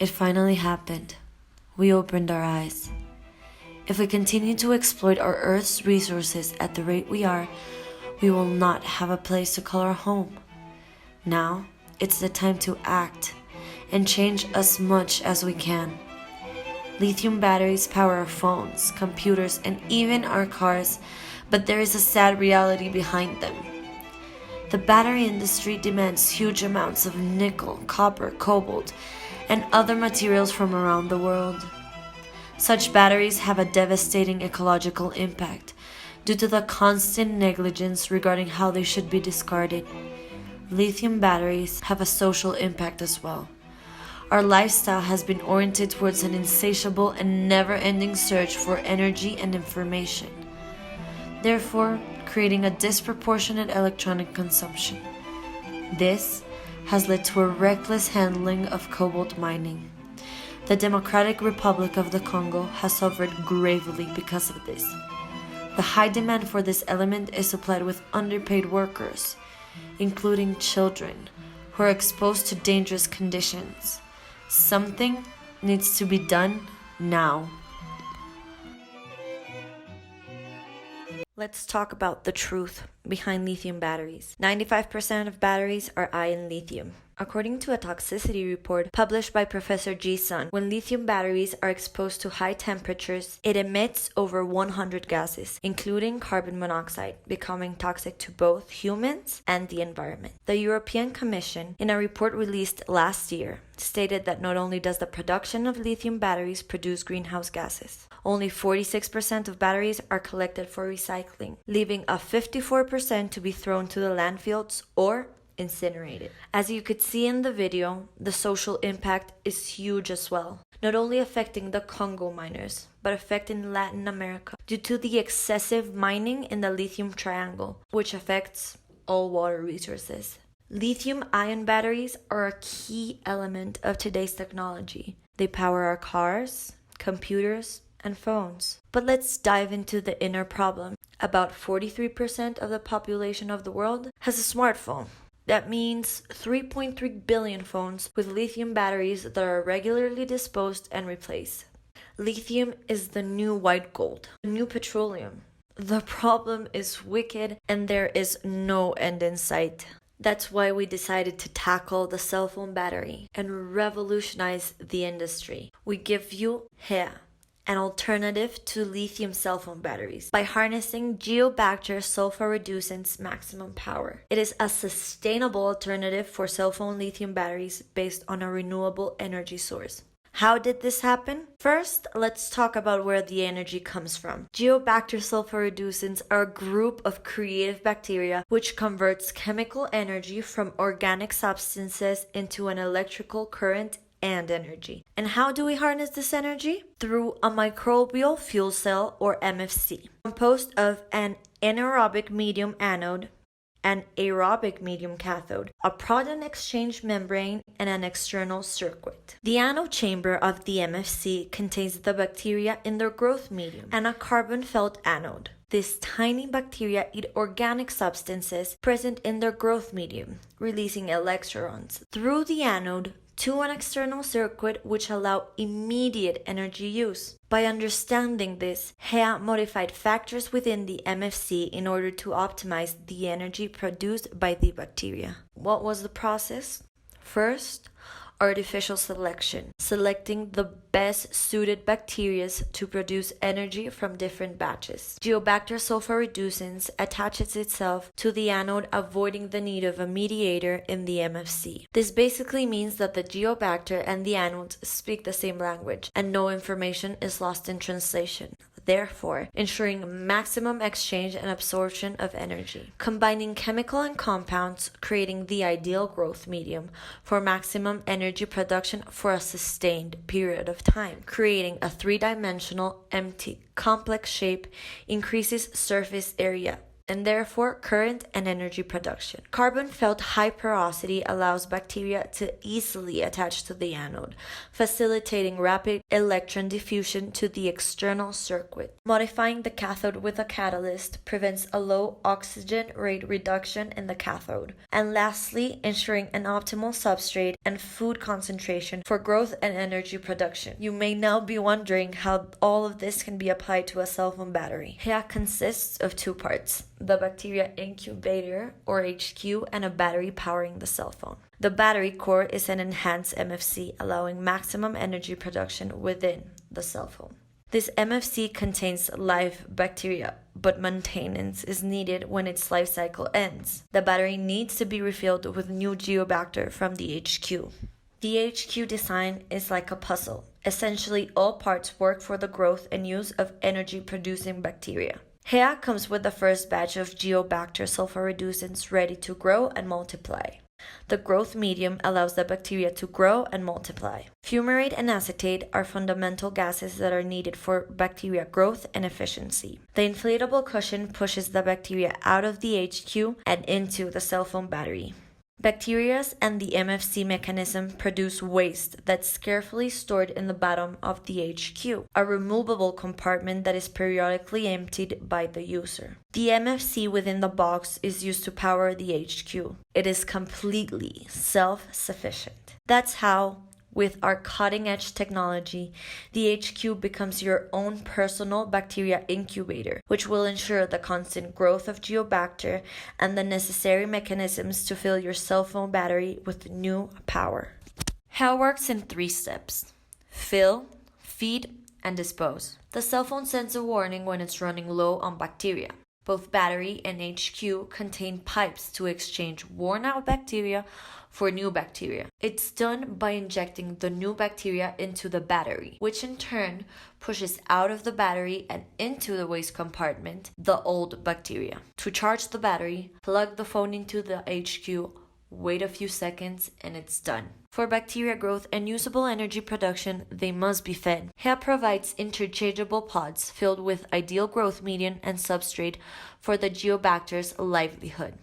It finally happened. We opened our eyes. If we continue to exploit our Earth's resources at the rate we are, we will not have a place to call our home. Now, it's the time to act and change as much as we can. Lithium batteries power our phones, computers, and even our cars, but there is a sad reality behind them. The battery industry demands huge amounts of nickel, copper, cobalt, and other materials from around the world. Such batteries have a devastating ecological impact due to the constant negligence regarding how they should be discarded. Lithium batteries have a social impact as well. Our lifestyle has been oriented towards an insatiable and never-ending search for energy and information, therefore creating a disproportionate electronic consumption. This has led to a reckless handling of cobalt mining. The Democratic Republic of the Congo has suffered gravely because of this. The high demand for this element is supplied with underpaid workers, including children, who are exposed to dangerous conditions. Something needs to be done now. Let's talk about the truth behind lithium batteries. 95% of batteries are ion lithium. According to a toxicity report published by Professor Ji Sun, when lithium batteries are exposed to high temperatures, it emits over 100 gases, including carbon monoxide, becoming toxic to both humans and the environment. The European Commission, in a report released last year, stated that not only does the production of lithium batteries produce greenhouse gases, only 46% of batteries are collected for recycling, leaving a 54% to be thrown to the landfills or incinerated. As you could see in the video, the social impact is huge as well, not only affecting the Congo miners, but affecting Latin America due to the excessive mining in the lithium triangle, which affects all water resources. Lithium-ion batteries are a key element of today's technology. They power our cars, computers, and phones. But let's dive into the inner problem. About 43% of the population of the world has a smartphone. That means 3.3 billion phones with lithium batteries that are regularly disposed and replaced. Lithium is the new white gold, the new petroleum. The problem is wicked and there is no end in sight. That's why we decided to tackle the cell phone battery and revolutionize the industry. We give you here an alternative to lithium cell phone batteries by harnessing Geobacter sulfur-reducent's maximum power. It is a sustainable alternative for cell phone lithium batteries based on a renewable energy source. How did this happen? First, let's talk about where the energy comes from. Geobacter sulfur-reducents are a group of creative bacteria which converts chemical energy from organic substances into an electrical current and energy. And how do we harness this energy? Through a microbial fuel cell, or MFC, composed of an anaerobic medium anode, an aerobic medium cathode, a proton exchange membrane, and an external circuit. The anode chamber of the MFC contains the bacteria in their growth medium and a carbon felt anode. These tiny bacteria eat organic substances present in their growth medium, releasing electrons through the anode to an external circuit which allow immediate energy use. By understanding this, HEA modified factors within the MFC in order to optimize the energy produced by the bacteria. What was the process? First, artificial selection, selecting the best suited bacteria to produce energy from different batches. Geobacter sulfur-reducents attaches itself to the anode, avoiding the need of a mediator in the MFC. This basically means that the Geobacter and the anodes speak the same language, and no information is lost in translation, therefore ensuring maximum exchange and absorption of energy. Combining chemical and compounds, creating the ideal growth medium for maximum energy production for a sustained period of time. Creating a three-dimensional, empty, complex shape increases surface area and therefore current and energy production. Carbon-felt high porosity allows bacteria to easily attach to the anode, facilitating rapid electron diffusion to the external circuit. Modifying the cathode with a catalyst prevents a low oxygen rate reduction in the cathode. And lastly, ensuring an optimal substrate and food concentration for growth and energy production. You may now be wondering how all of this can be applied to a cell phone battery. HEA consists of two parts: the bacteria incubator, or HQ, and a battery powering the cell phone. The battery core is an enhanced MFC, allowing maximum energy production within the cell phone. This MFC contains live bacteria, but maintenance is needed when its life cycle ends. The battery needs to be refilled with new GeoBacter from the HQ. The HQ design is like a puzzle. Essentially, all parts work for the growth and use of energy-producing bacteria. HEA comes with the first batch of GeoBacter sulfur reducents ready to grow and multiply. The growth medium allows the bacteria to grow and multiply. Fumarate and acetate are fundamental gases that are needed for bacteria growth and efficiency. The inflatable cushion pushes the bacteria out of the HQ and into the cell phone battery. Bacteria and the MFC mechanism produce waste that's carefully stored in the bottom of the HQ, a removable compartment that is periodically emptied by the user. The MFC within the box is used to power the HQ. It is completely self-sufficient. That's how, with our cutting-edge technology, the HQ becomes your own personal bacteria incubator, which will ensure the constant growth of GeoBacter and the necessary mechanisms to fill your cell phone battery with new power. HEA works in 3 steps: fill, feed, and dispose. The cell phone sends a warning when it's running low on bacteria. Both battery and HQ contain pipes to exchange worn-out bacteria for new bacteria. It's done by injecting the new bacteria into the battery, which in turn pushes out of the battery and into the waste compartment the old bacteria. To charge the battery, plug the phone into the HQ, wait a few seconds, and it's done. For bacteria growth and usable energy production, they must be fed. HEA provides interchangeable pods filled with ideal growth medium and substrate for the GeoBacter's livelihood.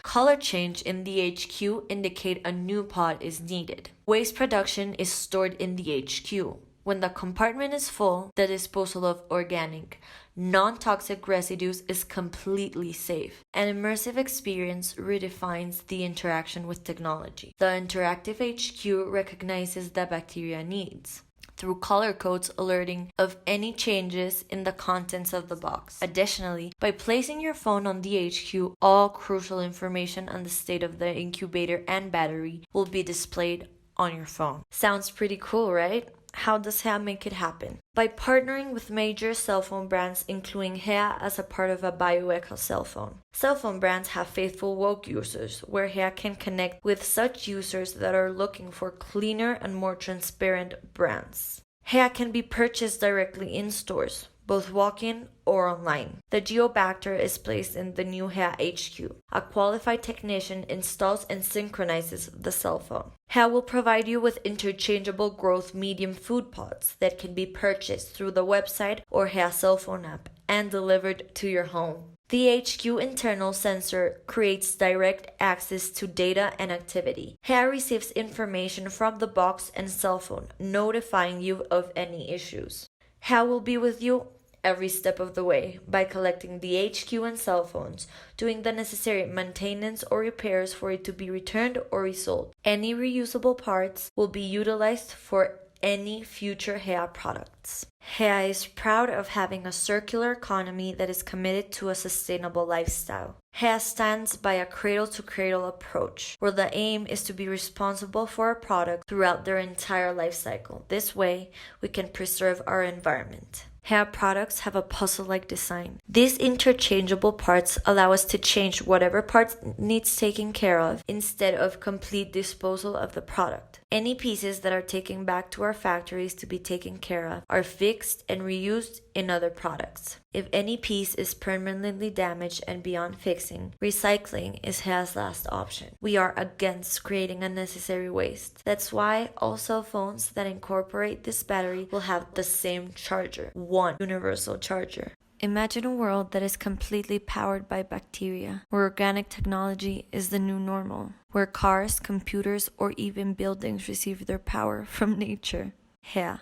Color change in the HQ indicate a new pod is needed. Waste production is stored in the HQ. When the compartment is full, the disposal of organic, non-toxic residues is completely safe. An immersive experience redefines the interaction with technology. The interactive HQ recognizes the bacteria needs through color codes alerting of any changes in the contents of the box. Additionally, by placing your phone on the HQ, all crucial information on the state of the incubator and battery will be displayed on your phone. Sounds pretty cool, right? How does HEA make it happen? By partnering with major cell phone brands, including HEA as a part of a BioEco cell phone. Cell phone brands have faithful woke users, where HEA can connect with such users that are looking for cleaner and more transparent brands. HEA can be purchased directly in stores, both walk-in or online. The GeoBacter is placed in the new HEA HQ. A qualified technician installs and synchronizes the cell phone. HEA will provide you with interchangeable growth medium food pods that can be purchased through the website or HEA cell phone app and delivered to your home. The HQ internal sensor creates direct access to data and activity. HEA receives information from the box and cell phone, notifying you of any issues. HEA will be with you every step of the way by collecting the HQ and cell phones, doing the necessary maintenance or repairs for it to be returned or resold. Any reusable parts will be utilized for any future HEA products. HEA is proud of having a circular economy that is committed to a sustainable lifestyle. HEA stands by a cradle-to-cradle approach, where the aim is to be responsible for a product throughout their entire life cycle. This way, we can preserve our environment. HEA products have a puzzle-like design. These interchangeable parts allow us to change whatever part needs taken care of instead of complete disposal of the product. Any pieces that are taken back to our factories to be taken care of are fixed and reused in other products. If any piece is permanently damaged and beyond fixing, recycling is HEA's last option. We are against creating unnecessary waste. That's why all cell phones that incorporate this battery will have the same charger, one universal charger. Imagine a world that is completely powered by bacteria, where organic technology is the new normal, where cars, computers, or even buildings receive their power from nature. Hea,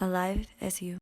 alive as you.